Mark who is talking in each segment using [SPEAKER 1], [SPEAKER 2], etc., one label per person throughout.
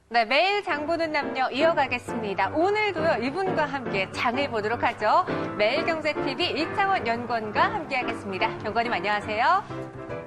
[SPEAKER 1] 네, 매일 장 보는 남녀 이어가겠습니다. 오늘도요, 이분과 함께 장을 보도록 하죠. 매일경제TV 이창원 연구원과 함께하겠습니다. 연구원님 안녕하세요.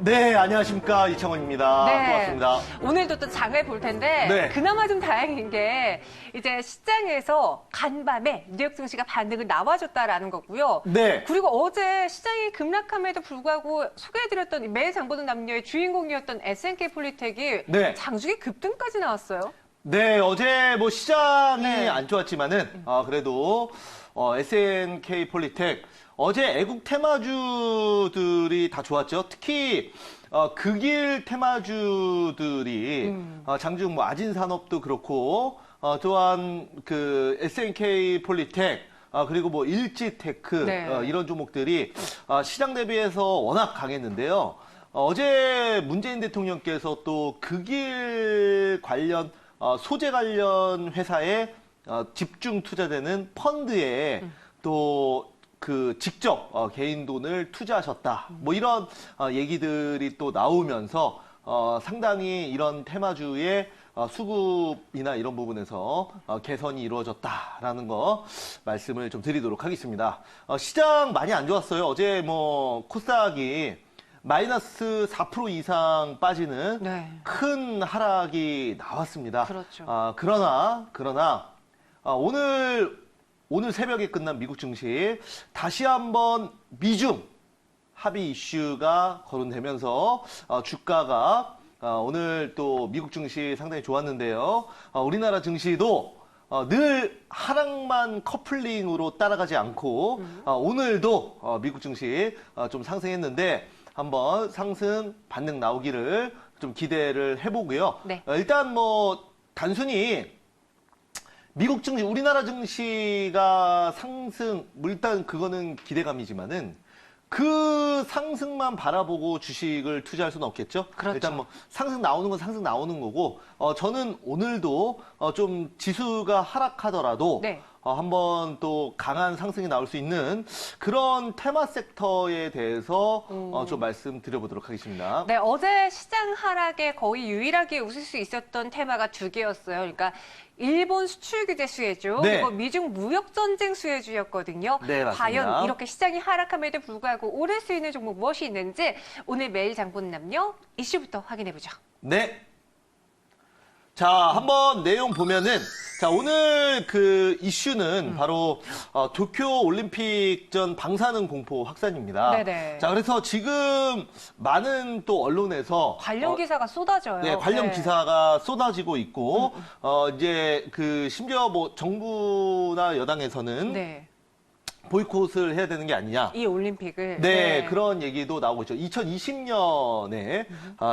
[SPEAKER 2] 네, 안녕하십니까. 이창원입니다.
[SPEAKER 1] 네.
[SPEAKER 2] 고맙습니다.
[SPEAKER 1] 오늘도 또 장을 볼 텐데
[SPEAKER 2] 네.
[SPEAKER 1] 그나마 좀 다행인 게 이제 시장에서 간밤에 뉴욕 증시가 반등을 나와줬다라는 거고요.
[SPEAKER 2] 네.
[SPEAKER 1] 그리고 어제 시장이 급락함에도 불구하고 소개해드렸던 매일 장 보는 남녀의 주인공이었던 S&K 폴리텍이
[SPEAKER 2] 네.
[SPEAKER 1] 장중에 급등까지 나왔어요.
[SPEAKER 2] 네, 어제 뭐 시장이
[SPEAKER 1] 네.
[SPEAKER 2] 안 좋았지만은, 그래도, S&K 폴리텍, 어제 애국 테마주들이 다 좋았죠. 특히, 극일 테마주들이, 장중 뭐 아진산업도 그렇고, 또한 그 S&K 폴리텍, 그리고 뭐 일지테크,
[SPEAKER 1] 네.
[SPEAKER 2] 이런 종목들이 시장 대비해서 워낙 강했는데요. 어제 문재인 대통령께서 또 극일 관련 소재 관련 회사에 집중 투자되는 펀드에 또 그 직접 개인 돈을 투자하셨다. 뭐 이런 얘기들이 또 나오면서 상당히 이런 테마주의 수급이나 이런 부분에서 개선이 이루어졌다라는 거 말씀을 좀 드리도록 하겠습니다. 시장 많이 안 좋았어요. 어제 뭐 코스닥이 마이너스 4% 이상 빠지는
[SPEAKER 1] 네.
[SPEAKER 2] 큰 하락이 나왔습니다.
[SPEAKER 1] 그렇죠.
[SPEAKER 2] 그러나 오늘 새벽에 끝난 미국 증시 다시 한번 미중 합의 이슈가 거론되면서 주가가 오늘 또 미국 증시 상당히 좋았는데요. 우리나라 증시도 늘 하락만 커플링으로 따라가지 않고 오늘도 미국 증시 좀 상승했는데 한번 상승 반등 나오기를 좀 기대를 해보고요.
[SPEAKER 1] 네.
[SPEAKER 2] 일단 뭐 단순히 미국 증시, 우리나라 증시가 상승, 일단 그거는 기대감이지만은 그 상승만 바라보고 주식을 투자할 수는 없겠죠.
[SPEAKER 1] 그렇죠.
[SPEAKER 2] 일단 뭐 상승 나오는 건 상승 나오는 거고, 저는 오늘도 좀 지수가 하락하더라도
[SPEAKER 1] 네.
[SPEAKER 2] 한번 또 강한 상승이 나올 수 있는 그런 테마 섹터에 대해서 좀 말씀드려보도록 하겠습니다.
[SPEAKER 1] 네, 어제 시장 하락에 거의 유일하게 웃을 수 있었던 테마가 두 개였어요. 그러니까 일본 수출 규제 수혜주,
[SPEAKER 2] 네.
[SPEAKER 1] 그리고 미중 무역 전쟁 수혜주였거든요.
[SPEAKER 2] 네, 맞습니다.
[SPEAKER 1] 과연 이렇게 시장이 하락함에도 불구하고 오를 수 있는 종목 무엇이 있는지 오늘 매일 장 보는 남녀 이슈부터 확인해 보죠.
[SPEAKER 2] 네. 자, 한번 내용 보면은, 자, 오늘 그 이슈는 바로, 도쿄 올림픽 전 방사능 공포 확산입니다.
[SPEAKER 1] 네네.
[SPEAKER 2] 자, 그래서 지금 많은 또 언론에서.
[SPEAKER 1] 관련 기사가 쏟아져요.
[SPEAKER 2] 네, 관련
[SPEAKER 1] 네.
[SPEAKER 2] 기사가 쏟아지고 있고, 이제 그, 심지어 뭐 정부나 여당에서는.
[SPEAKER 1] 네.
[SPEAKER 2] 보이콧을 해야 되는 게 아니냐.
[SPEAKER 1] 이 올림픽을.
[SPEAKER 2] 네, 그런 얘기도 나오고 있죠. 2020년에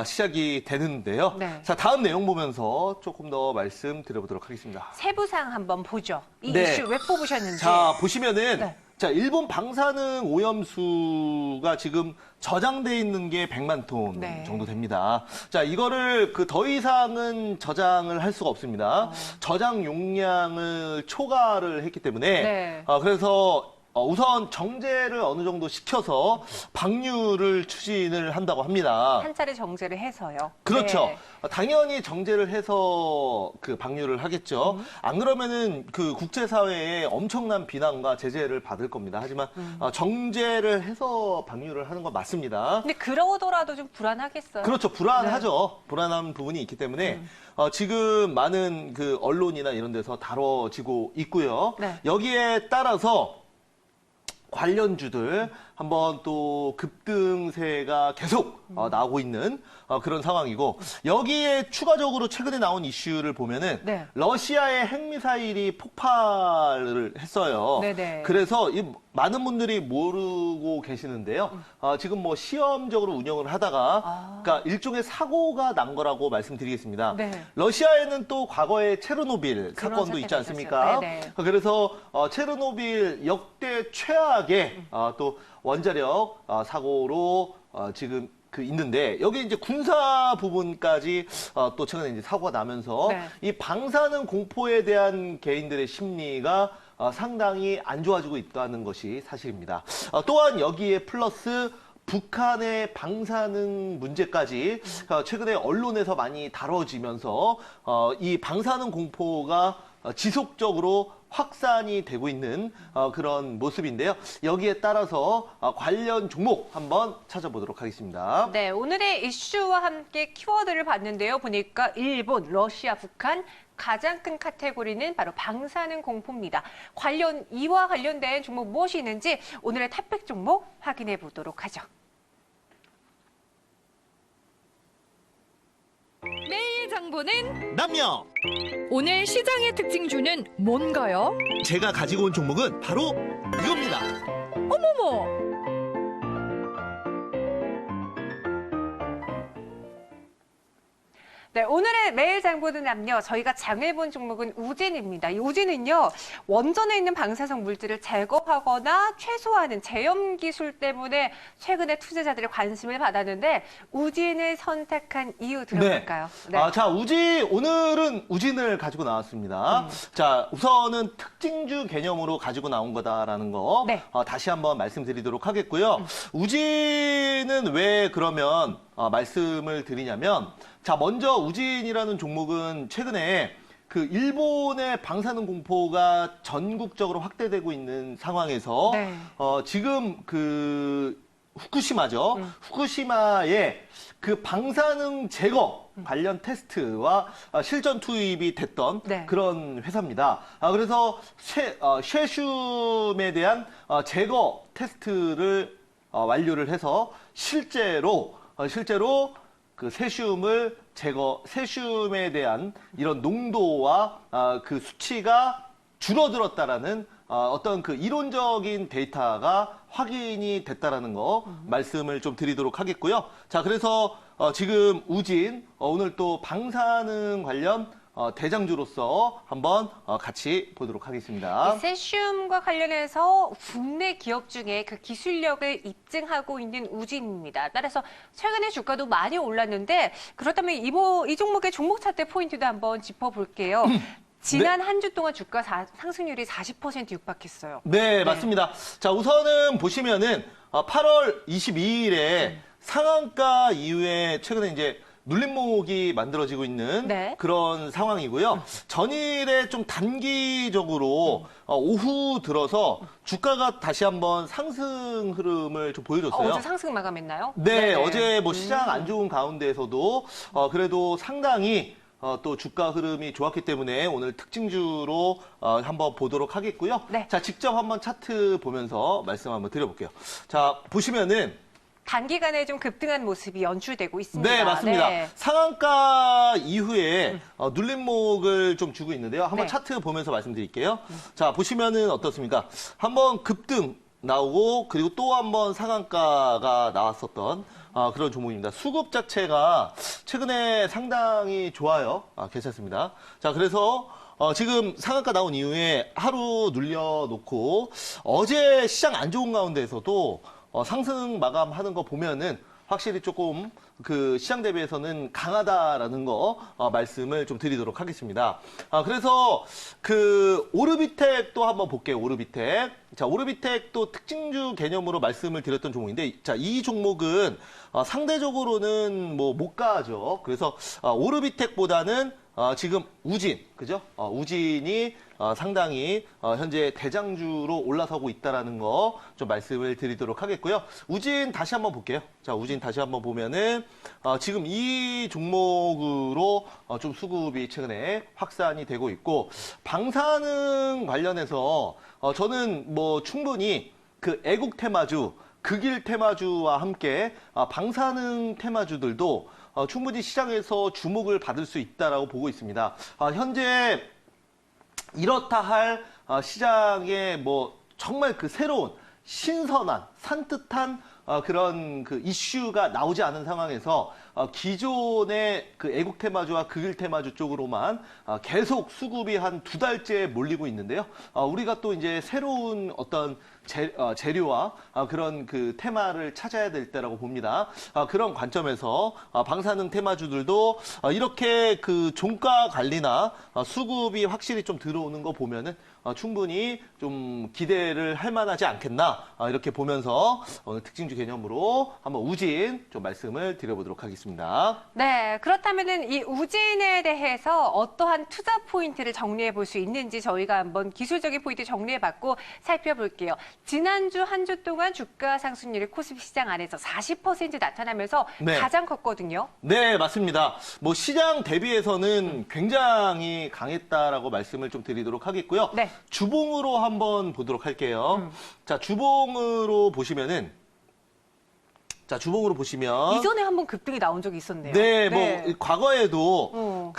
[SPEAKER 2] 시작이 되는데요.
[SPEAKER 1] 네.
[SPEAKER 2] 자, 다음 내용 보면서 조금 더 말씀드려보도록 하겠습니다.
[SPEAKER 1] 세부상 한번 보죠. 이
[SPEAKER 2] 네.
[SPEAKER 1] 이슈 왜 뽑으셨는지.
[SPEAKER 2] 자, 보시면은,
[SPEAKER 1] 네.
[SPEAKER 2] 자, 일본 방사능 오염수가 지금 저장돼 있는 게 100만 톤
[SPEAKER 1] 네.
[SPEAKER 2] 정도 됩니다. 자, 이거를 그 더 이상은 저장을 할 수가 없습니다. 저장 용량을 초과를 했기 때문에,
[SPEAKER 1] 네.
[SPEAKER 2] 그래서 우선 정제를 어느 정도 시켜서 방류를 추진을 한다고 합니다.
[SPEAKER 1] 한 차례 정제를 해서요.
[SPEAKER 2] 그렇죠.
[SPEAKER 1] 네.
[SPEAKER 2] 당연히 정제를 해서 그 방류를 하겠죠. 안 그러면은 그 국제사회에 엄청난 비난과 제재를 받을 겁니다. 하지만 정제를 해서 방류를 하는 건 맞습니다.
[SPEAKER 1] 근데 그러더라도 좀 불안하겠어요.
[SPEAKER 2] 그렇죠. 불안하죠. 불안한 부분이 있기 때문에 지금 많은 그 언론이나 이런 데서 다뤄지고 있고요.
[SPEAKER 1] 네.
[SPEAKER 2] 여기에 따라서 관련주들 한번 또 급등세가 계속 나오고 있는 그런 상황이고 여기에 추가적으로 최근에 나온 이슈를 보면은
[SPEAKER 1] 네.
[SPEAKER 2] 러시아의 핵미사일이 폭발을 했어요.
[SPEAKER 1] 네네.
[SPEAKER 2] 그래서 많은 분들이 모르고 계시는데요. 지금 뭐 시험적으로 운영을 하다가 그러니까 일종의 사고가 난 거라고 말씀드리겠습니다.
[SPEAKER 1] 네.
[SPEAKER 2] 러시아에는 또 과거에 체르노빌
[SPEAKER 1] 그런
[SPEAKER 2] 사건도 있지
[SPEAKER 1] 사태가
[SPEAKER 2] 않습니까?
[SPEAKER 1] 있었죠. 네네.
[SPEAKER 2] 그래서 체르노빌 역대 최악의 또 원자력 사고로 지금 그 있는데 여기 이제 군사 부분까지 또 최근에 이제 사고가 나면서
[SPEAKER 1] 네.
[SPEAKER 2] 이 방사능 공포에 대한 개인들의 심리가 상당히 안 좋아지고 있다는 것이 사실입니다. 또한 여기에 플러스 북한의 방사능 문제까지 최근에 언론에서 많이 다뤄지면서 이 방사능 공포가 지속적으로 확산이 되고 있는 그런 모습인데요. 여기에 따라서 관련 종목 한번 찾아보도록 하겠습니다.
[SPEAKER 1] 네, 오늘의 이슈와 함께 키워드를 봤는데요. 보니까 일본, 러시아, 북한 가장 큰 카테고리는 바로 방사능 공포입니다. 이와 관련된 종목 무엇이 있는지 오늘의 탑픽 종목 확인해 보도록 하죠.
[SPEAKER 3] 매일 정보는
[SPEAKER 2] 남녀!
[SPEAKER 3] 오늘 시장의 특징주는 뭔가요?
[SPEAKER 2] 제가 가지고 온 종목은 바로 이겁니다.
[SPEAKER 3] 어머머!
[SPEAKER 1] 네, 오늘의 매일 장보는 남녀, 저희가 장을 본 종목은 우진입니다. 이 우진은요, 원전에 있는 방사성 물질을 제거하거나 최소화하는 제염 기술 때문에 최근에 투자자들의 관심을 받았는데, 우진을 선택한 이유 들어볼까요?
[SPEAKER 2] 네. 자, 오늘은 우진을 가지고 나왔습니다. 자, 우선은 특징주 개념으로 가지고 나온 거다라는 거
[SPEAKER 1] 네.
[SPEAKER 2] 다시 한번 말씀드리도록 하겠고요. 우진은 왜 그러면 말씀을 드리냐면, 자, 먼저 우진이라는 종목은 최근에 그 일본의 방사능 공포가 전국적으로 확대되고 있는 상황에서
[SPEAKER 1] 네.
[SPEAKER 2] 지금 그 후쿠시마죠. 후쿠시마에 그 방사능 제거 관련 테스트와 실전 투입이 됐던
[SPEAKER 1] 네.
[SPEAKER 2] 그런 회사입니다. 그래서 쉐슘에 대한 제거 테스트를 완료를 해서 실제로 그 세슘에 대한 이런 농도와 그 수치가 줄어들었다라는 어떤 그 이론적인 데이터가 확인이 됐다라는 거 말씀을 좀 드리도록 하겠고요. 자, 그래서 지금 우진 오늘 또 방사능 관련 대장주로서 한번 같이 보도록 하겠습니다.
[SPEAKER 1] 이 세슘과 관련해서 국내 기업 중에 그 기술력을 입증하고 있는 우진입니다. 따라서 최근에 주가도 많이 올랐는데 그렇다면 이 종목의 종목 차트 포인트도 한번 짚어볼게요. 지난 한 주 동안 주가 상승률이 40% 육박했어요.
[SPEAKER 2] 네, 맞습니다. 자, 우선은 보시면은 8월 22일에 상한가 이후에 최근에 이제 눌림목이 만들어지고 있는
[SPEAKER 1] 네.
[SPEAKER 2] 그런 상황이고요. 전일에 좀 단기적으로 오후 들어서 주가가 다시 한번 상승 흐름을 좀 보여줬어요.
[SPEAKER 1] 어제 상승 마감했나요?
[SPEAKER 2] 네, 어제 뭐 시장 안 좋은 가운데에서도 그래도 상당히 또 주가 흐름이 좋았기 때문에 오늘 특징주로 한번 보도록 하겠고요.
[SPEAKER 1] 네.
[SPEAKER 2] 자, 직접 한번 차트 보면서 말씀 한번 드려볼게요. 자, 보시면은
[SPEAKER 1] 단기간에 좀 급등한 모습이 연출되고 있습니다.
[SPEAKER 2] 네, 맞습니다.
[SPEAKER 1] 네.
[SPEAKER 2] 상한가 이후에 눌림목을 좀 주고 있는데요. 한번
[SPEAKER 1] 네.
[SPEAKER 2] 차트 보면서 말씀드릴게요. 자, 보시면은 어떻습니까? 한번 급등 나오고 그리고 또 한번 상한가가 나왔었던 그런 종목입니다. 수급 자체가 최근에 상당히 좋아요. 괜찮습니다. 자, 그래서 지금 상한가 나온 이후에 하루 눌려놓고 어제 시장 안 좋은 가운데에서도 상승 마감하는 거 보면은 확실히 조금 그 시장 대비해서는 강하다라는 거 말씀을 좀 드리도록 하겠습니다. 그래서 그 오르비텍도 한번 볼게요. 오르비텍. 자, 오르비텍도 특징주 개념으로 말씀을 드렸던 종목인데, 자, 이 종목은 상대적으로는 뭐 못 가죠. 그래서 오르비텍보다는 지금 우진, 그죠? 우진이 상당히 현재 대장주로 올라서고 있다라는 거 좀 말씀을 드리도록 하겠고요. 우진 다시 한번 볼게요. 자, 우진 다시 한번 보면은 지금 이 종목으로 좀 수급이 최근에 확산이 되고 있고, 방사능 관련해서 저는 뭐 충분히 그 애국 테마주, 극일 테마주와 함께 방사능 테마주들도 충분히 시장에서 주목을 받을 수 있다라고 보고 있습니다. 현재 이렇다 할 시장에 뭐 정말 그 새로운 신선한 산뜻한 그런 그 이슈가 나오지 않은 상황에서 기존의 그 애국 테마주와 극일 테마주 쪽으로만 계속 수급이 한 2달째 몰리고 있는데요. 우리가 또 이제 새로운 어떤 재료와 그런 그 테마를 찾아야 될 때라고 봅니다. 그런 관점에서 방사능 테마주들도 이렇게 그 종가 관리나 수급이 확실히 좀 들어오는 거 보면은 충분히 좀 기대를 할 만하지 않겠나 이렇게 보면서 오늘 특징주 개념으로 한번 우진 좀 말씀을 드려보도록 하겠습니다.
[SPEAKER 1] 네, 그렇다면은 이 우진에 대해서 어떠한 투자 포인트를 정리해 볼 수 있는지 저희가 한번 기술적인 포인트 정리해 봤고 살펴볼게요. 지난주 한 주 동안 주가 상승률이 코스피 시장 안에서 40% 나타나면서
[SPEAKER 2] 네.
[SPEAKER 1] 가장 컸거든요.
[SPEAKER 2] 네, 맞습니다. 뭐 시장 대비해서는 굉장히 강했다라고 말씀을 좀 드리도록 하겠고요.
[SPEAKER 1] 네.
[SPEAKER 2] 주봉으로 한번 보도록 할게요. 자, 주봉으로 보시면
[SPEAKER 1] 이전에 한번 급등이 나온 적이 있었네요.
[SPEAKER 2] 네, 뭐 과거에도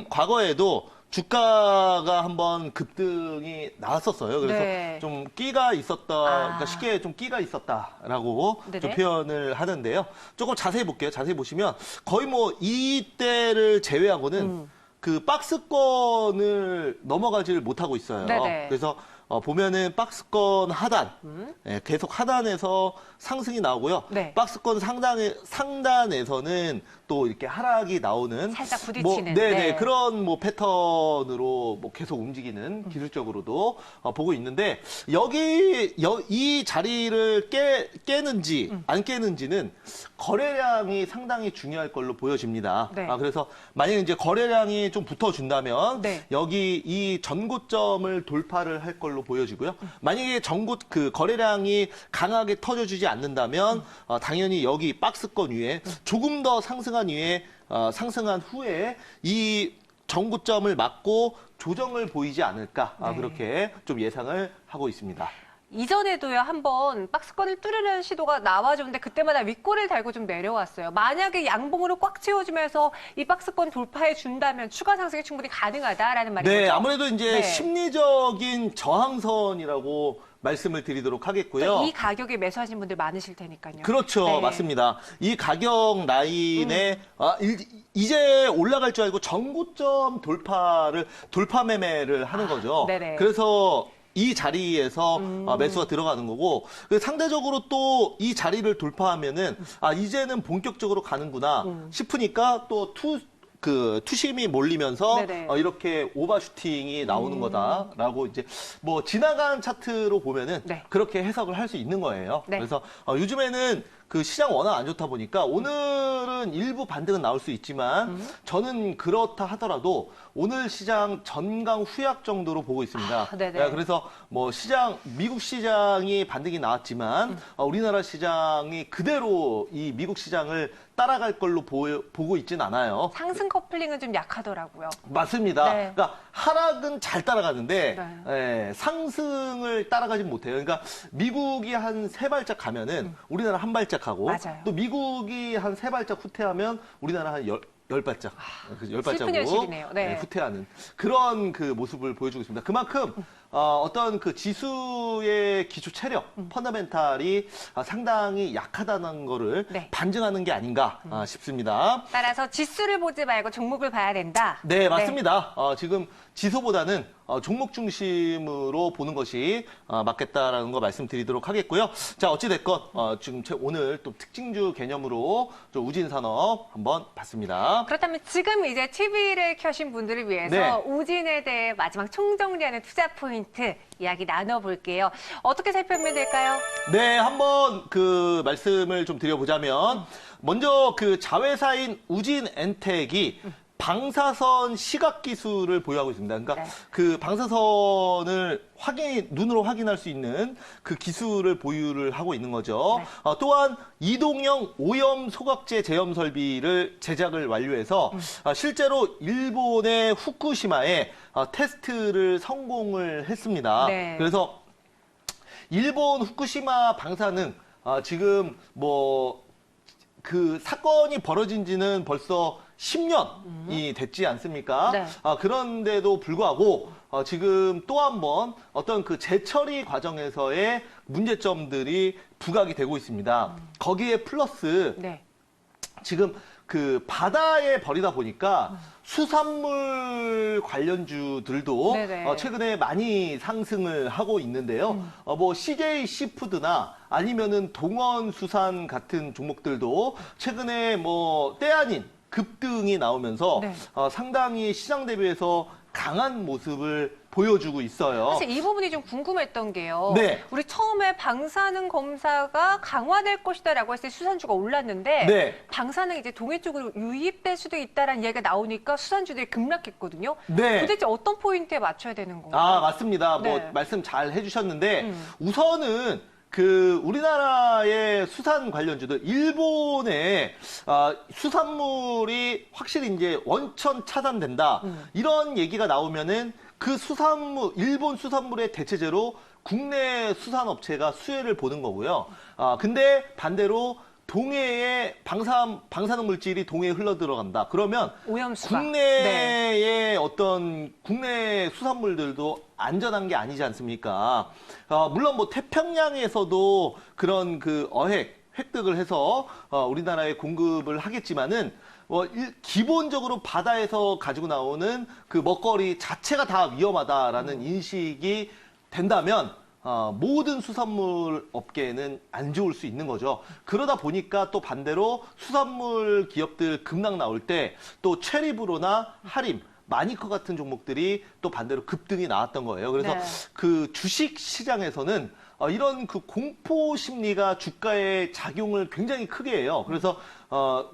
[SPEAKER 2] 과거에도 주가가 한번 급등이 나왔었어요. 그래서
[SPEAKER 1] 네.
[SPEAKER 2] 좀 끼가 있었다, 그러니까 쉽게 좀 끼가 있었다라고
[SPEAKER 1] 네네.
[SPEAKER 2] 좀 표현을 하는데요. 조금 자세히 볼게요. 자세히 보시면 거의 뭐 이때를 제외하고는 그 박스권을 넘어가지를 못하고 있어요.
[SPEAKER 1] 네네.
[SPEAKER 2] 그래서 보면은 박스권 하단, 예, 계속 하단에서 상승이 나오고요.
[SPEAKER 1] 네.
[SPEAKER 2] 박스권 상단에서는 또 이렇게 하락이 나오는
[SPEAKER 1] 살짝 부딪히는.
[SPEAKER 2] 네네,
[SPEAKER 1] 네.
[SPEAKER 2] 그런 뭐 패턴으로 뭐 계속 움직이는 기술적으로도 보고 있는데 이 자리를 깨는지 안 깨는지는 거래량이 상당히 중요할 걸로 보여집니다.
[SPEAKER 1] 네.
[SPEAKER 2] 그래서 만약에 이제 거래량이 좀 붙어준다면
[SPEAKER 1] 네.
[SPEAKER 2] 여기 이 전고점을 돌파를 할 걸로 보여지고요. 만약에 그 거래량이 강하게 터져주지 않는다면 당연히 여기 박스권 위에 조금 더 상승한 후에 이 전고점을 맞고 조정을 보이지 않을까
[SPEAKER 1] 네.
[SPEAKER 2] 그렇게 좀 예상을 하고 있습니다.
[SPEAKER 1] 이전에도요, 한번 박스권을 뚫으려는 시도가 나와줬는데 그때마다 윗골을 달고 좀 내려왔어요. 만약에 양봉으로 꽉 채워주면서 이 박스권 돌파해 준다면 추가 상승이 충분히 가능하다라는 말이죠.
[SPEAKER 2] 네, 아무래도 이제
[SPEAKER 1] 네.
[SPEAKER 2] 심리적인 저항선이라고 말씀을 드리도록 하겠고요.
[SPEAKER 1] 이 가격에 매수하신 분들 많을 테니까요.
[SPEAKER 2] 그렇죠.
[SPEAKER 1] 네.
[SPEAKER 2] 맞습니다. 이 가격 라인에 이제 올라갈 줄 알고 전고점 돌파 매매를 하는 거죠.
[SPEAKER 1] 네네.
[SPEAKER 2] 그래서 이 자리에서 매수가 들어가는 거고 상대적으로 또 이 자리를 돌파하면은 이제는 본격적으로 가는구나 싶으니까 또 투심이 몰리면서
[SPEAKER 1] 네네.
[SPEAKER 2] 이렇게 오버슈팅이 나오는 거다라고 이제 뭐 지나간 차트로 보면은
[SPEAKER 1] 네.
[SPEAKER 2] 그렇게 해석을 할 수 있는 거예요.
[SPEAKER 1] 네.
[SPEAKER 2] 그래서 요즘에는 그 시장 워낙 안 좋다 보니까 오늘은 일부 반등은 나올 수 있지만 저는 그렇다 하더라도 오늘 시장 전강 후약 정도로 보고 있습니다.
[SPEAKER 1] 네네.
[SPEAKER 2] 그래서 뭐 미국 시장이 반등이 나왔지만 우리나라 시장이 그대로 이 미국 시장을 따라갈 걸로 보고 있진 않아요.
[SPEAKER 1] 상승 커플링은 좀 약하더라고요.
[SPEAKER 2] 맞습니다.
[SPEAKER 1] 네.
[SPEAKER 2] 그러니까 하락은 잘 따라가는데
[SPEAKER 1] 네.
[SPEAKER 2] 상승을 따라가지 못해요. 그러니까 미국이 한 3발짝 가면은 우리나라 한 발짝 하고
[SPEAKER 1] 맞아요.
[SPEAKER 2] 또 미국이 한 3발짝 후퇴하면 우리나라 한 10발짝.
[SPEAKER 1] 슬픈
[SPEAKER 2] 10발짝으로
[SPEAKER 1] 현실이네요. 네.
[SPEAKER 2] 후퇴하는 그런 그 모습을 보여주고 있습니다. 그만큼 어떤 그 지수의 기초 체력, 펀더멘탈이 상당히 약하다는 거를
[SPEAKER 1] 네.
[SPEAKER 2] 반증하는 게 아닌가 싶습니다.
[SPEAKER 1] 따라서 지수를 보지 말고 종목을 봐야 된다.
[SPEAKER 2] 네, 맞습니다. 지금 지수보다는 종목 중심으로 보는 것이 맞겠다라는 거 말씀드리도록 하겠고요. 자, 어찌됐건 지금 오늘 또 특징주 개념으로 좀 우진산업 한번 봤습니다.
[SPEAKER 1] 그렇다면 지금 이제 TV를 켜신 분들을 위해서
[SPEAKER 2] 네.
[SPEAKER 1] 우진에 대해 마지막 총정리하는 투자 포인트 이야기 나눠볼게요. 어떻게 살펴보면 될까요?
[SPEAKER 2] 네, 한번 그 말씀을 좀 드려보자면 먼저 그 자회사인 우진엔텍이 방사선 시각 기술을 보유하고 있습니다. 그러니까
[SPEAKER 1] 네.
[SPEAKER 2] 그 방사선을 눈으로 확인할 수 있는 그 기술을 보유를 하고 있는 거죠.
[SPEAKER 1] 네.
[SPEAKER 2] 또한 이동형 오염 소각제 제염 설비를 제작을 완료해서 실제로 일본의 후쿠시마에 테스트를 성공을 했습니다.
[SPEAKER 1] 네.
[SPEAKER 2] 그래서 일본 후쿠시마 방사능 지금 뭐 그 사건이 벌어진 지는 벌써 10년이 됐지 않습니까?
[SPEAKER 1] 네.
[SPEAKER 2] 그런데도 불구하고 지금 또 한 번 어떤 그 재처리 과정에서의 문제점들이 부각이 되고 있습니다. 거기에 플러스
[SPEAKER 1] 네.
[SPEAKER 2] 지금 그 바다에 버리다 보니까 수산물 관련주들도
[SPEAKER 1] 네네.
[SPEAKER 2] 최근에 많이 상승을 하고 있는데요. 뭐 CJ 시푸드나 아니면은 동원수산 같은 종목들도 최근에 뭐 때 아닌 급등이 나오면서
[SPEAKER 1] 네.
[SPEAKER 2] 상당히 시장 대비해서 강한 모습을 보여주고 있어요.
[SPEAKER 1] 사실 이 부분이 좀 궁금했던 게요.
[SPEAKER 2] 네.
[SPEAKER 1] 우리 처음에 방사능 검사가 강화될 것이다라고 했을 때 수산주가 올랐는데
[SPEAKER 2] 네.
[SPEAKER 1] 방사능이 이제 동해 쪽으로 유입될 수도 있다라는 이야기가 나오니까 수산주들이 급락했거든요.
[SPEAKER 2] 네.
[SPEAKER 1] 도대체 어떤 포인트에 맞춰야 되는 건가요?
[SPEAKER 2] 아, 맞습니다.
[SPEAKER 1] 네.
[SPEAKER 2] 뭐 말씀 잘 해주셨는데 우선은 그 우리나라의 수산 관련주들 일본의 수산물이 확실히 이제 원천 차단된다 이런 얘기가 나오면은 그 수산물 일본 수산물의 대체제로 국내 수산업체가 수혜를 보는 거고요. 근데 반대로 동해에 방사능 물질이 동해에 흘러 들어간다. 그러면
[SPEAKER 1] 오염수가.
[SPEAKER 2] 국내의 어떤 국내 수산물들도 안전한 게 아니지 않습니까? 물론 뭐 태평양에서도 그런 그 획득을 해서 우리나라에 공급을 하겠지만은 기본적으로 바다에서 가지고 나오는 그 먹거리 자체가 다 위험하다라는 인식이 된다면 모든 수산물 업계에는 안 좋을 수 있는 거죠. 그러다 보니까 또 반대로 수산물 기업들 급락 나올 때 또 체리브로나 하림, 마니커 같은 종목들이 또 반대로 급등이 나왔던 거예요. 그래서
[SPEAKER 1] 네.
[SPEAKER 2] 그 주식 시장에서는 이런 그 공포 심리가 주가에 작용을 굉장히 크게 해요. 그래서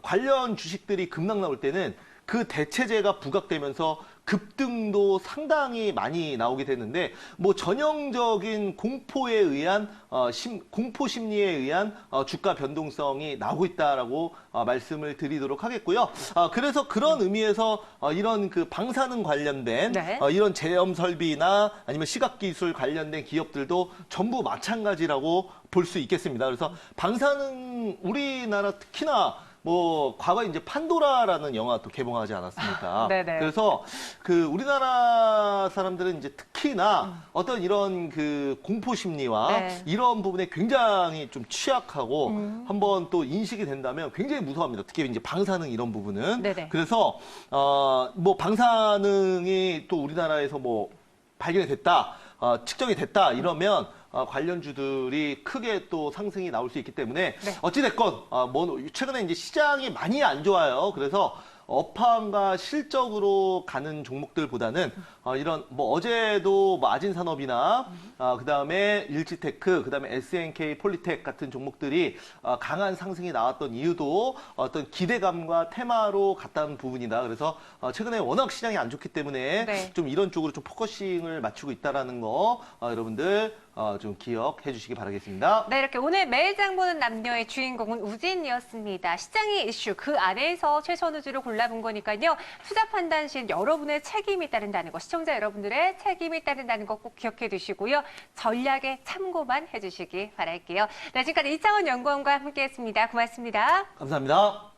[SPEAKER 2] 관련 주식들이 급락 나올 때는 그 대체제가 부각되면서 급등도 상당히 많이 나오게 되는데 뭐 전형적인 공포에 의한 공포 심리에 의한 주가 변동성이 나오고 있다라고 말씀을 드리도록 하겠고요. 그래서 그런 의미에서 이런 그 방사능 관련된
[SPEAKER 1] 네.
[SPEAKER 2] 이런 제염 설비나 아니면 시각 기술 관련된 기업들도 전부 마찬가지라고 볼 수 있겠습니다. 그래서 방사능 우리나라 특히나 뭐 과거에 이제 판도라라는 영화 또 개봉하지 않았습니까?
[SPEAKER 1] 네네.
[SPEAKER 2] 그래서 그 우리나라 사람들은 이제 특히나 어떤 이런 그 공포 심리와
[SPEAKER 1] 네.
[SPEAKER 2] 이런 부분에 굉장히 좀 취약하고 한번 또 인식이 된다면 굉장히 무서워합니다. 특히 이제 방사능 이런 부분은.
[SPEAKER 1] 네네.
[SPEAKER 2] 그래서 뭐 방사능이 또 우리나라에서 뭐 발견이 됐다, 측정이 됐다 이러면 관련주들이 크게 또 상승이 나올 수 있기 때문에
[SPEAKER 1] 네.
[SPEAKER 2] 어찌됐건 뭐 최근에 이제 시장이 많이 안 좋아요. 그래서 업황과 실적으로 가는 종목들보다는 이런 뭐 어제도 뭐 아진산업이나 그다음에 일지테크, 그다음에 SNK 폴리텍 같은 종목들이 강한 상승이 나왔던 이유도 어떤 기대감과 테마로 갔다는 부분이다. 그래서 최근에 워낙 시장이 안 좋기 때문에
[SPEAKER 1] 네.
[SPEAKER 2] 좀 이런 쪽으로 좀 포커싱을 맞추고 있다라는 거 여러분들 좀 기억해 주시기 바라겠습니다.
[SPEAKER 1] 네, 이렇게 오늘 매일 장 보는 남녀의 주인공은 우진이었습니다. 시장의 이슈 그 안에서 최선우주를 골라본 거니까요. 투자 판단 시 여러분의 책임이 따른다는 거, 시청자 여러분들의 책임이 따른다는 거 꼭 기억해 두시고요. 전략에 참고만 해주시기 바랄게요. 네, 지금까지 이창원 연구원과 함께했습니다. 고맙습니다.
[SPEAKER 2] 감사합니다.